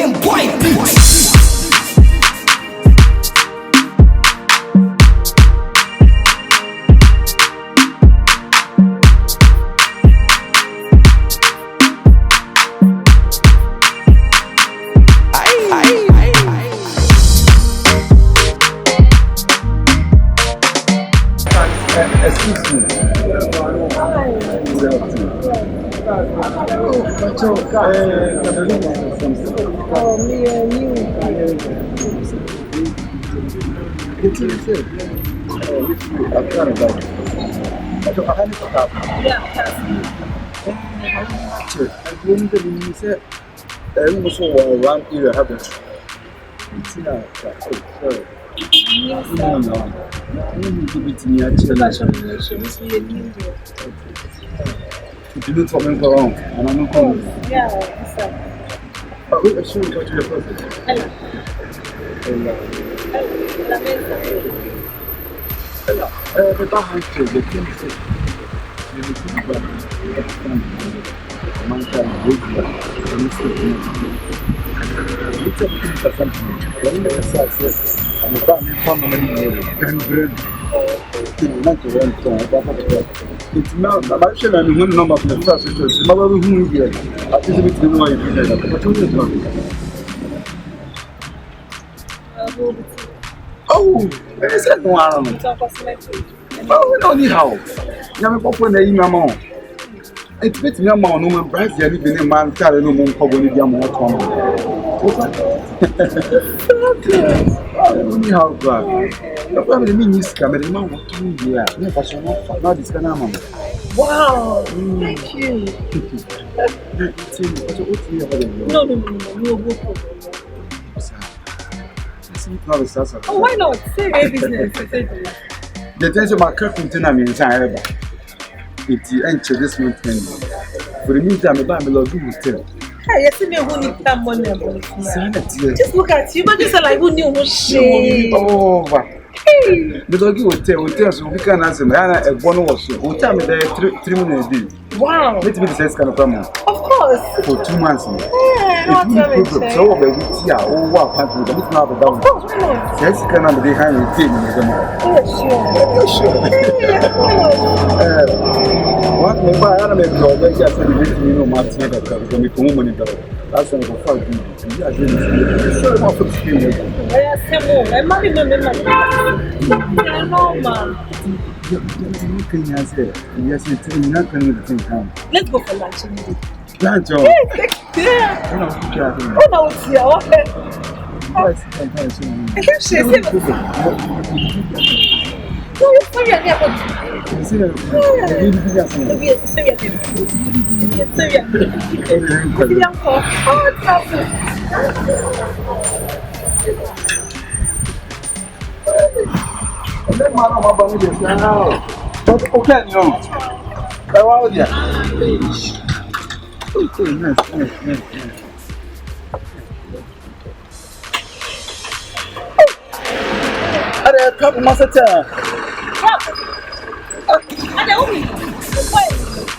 Game Boy Beats. Excuse me. Oh, me and you. You look for me for wrong, and I'm not coming. Yeah, so. Wait, I show you what you're supposed to do. The back is the king. You look back. Man can wait for it's a thing for something. When you say, I'm a family and not to run from it's not about shame and one number of the first situation. My brother, who is here? I just need to know if you know what you oh, there is a one. Oh, we don't need how. Now, I'm going to name my mom. It's between your mom and Brazil, living in man, carrying no more probably the amount of time. I don't know how bad. The family means coming in my mom. Yeah, never so much. Now this can happen. Wow, thank you. No. Oh, why not? Say your business. The tension my curfew dinner means I ever. It's the end to this month. For the meantime, I buy me love you hotel. Yes, me who need that money. Just look at you, but you say like who knew who she. Oh, the doggy hotel, so we can answer me. I a one was so. What time is there 3 minutes a day? Wow. Let me say, can come on. Of course. For 2 months. Yeah, so baby, yeah, oh, what country? But it's not the down. Of course, why not? Yes, can I be behind the team? Sure. What my buy, I make no way. Just a little, you know, my son that comes from me to woman. That's a far too. Yeah, I didn't so much of skill. Yes, I'm not even Yes, it's not going to think. Let's go for lunch. Lunch, Yeah. Oh, no, it's here. Okay. I can't share it. No, it's sorry, I never.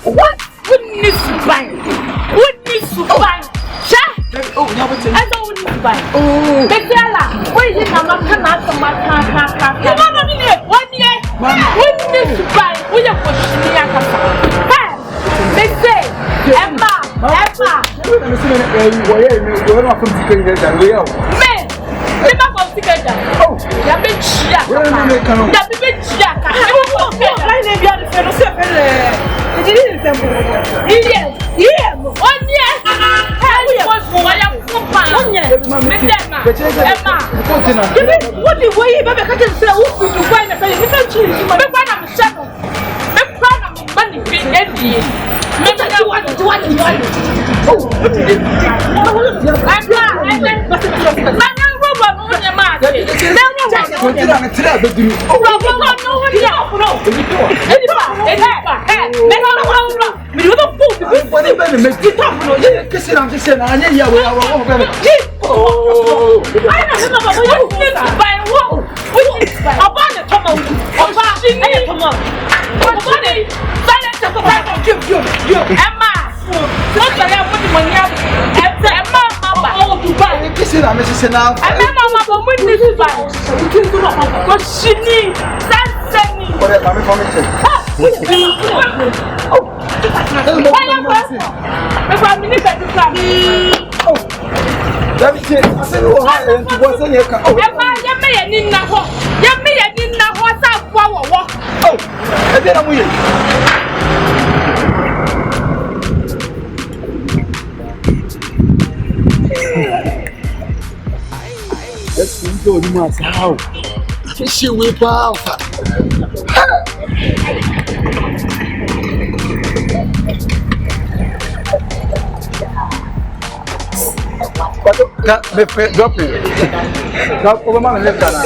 What? Wouldn't buy? Wouldn't buy? Oh, I don't buy. Oh, Betella, where is it? I'm not coming out of my car. You want to be 1 year? Wouldn't buy? We are pushing the other. They say, Emma. Men, they not going together. Oh, you're being cheated. You're being cheated. Yes. 1 year. What do we even catch and say? Who to find a family? If I choose, you might find a shadow. Make fun of money. I'm Emma. What's the name of the money? Emma, oh, Dubai. Kissing, I'm Mrs. Now. Emma, Mama, when this is bad. Because she needs that. Whatever, I'm information. Let me check. I said, oh, hi, and to what's in your car. Oh, you may have in the hole. You may have in the horse out for a walk. Oh, and then I'm with you. Let's go to my house. She whip out. Drop it. Drop over my left hand.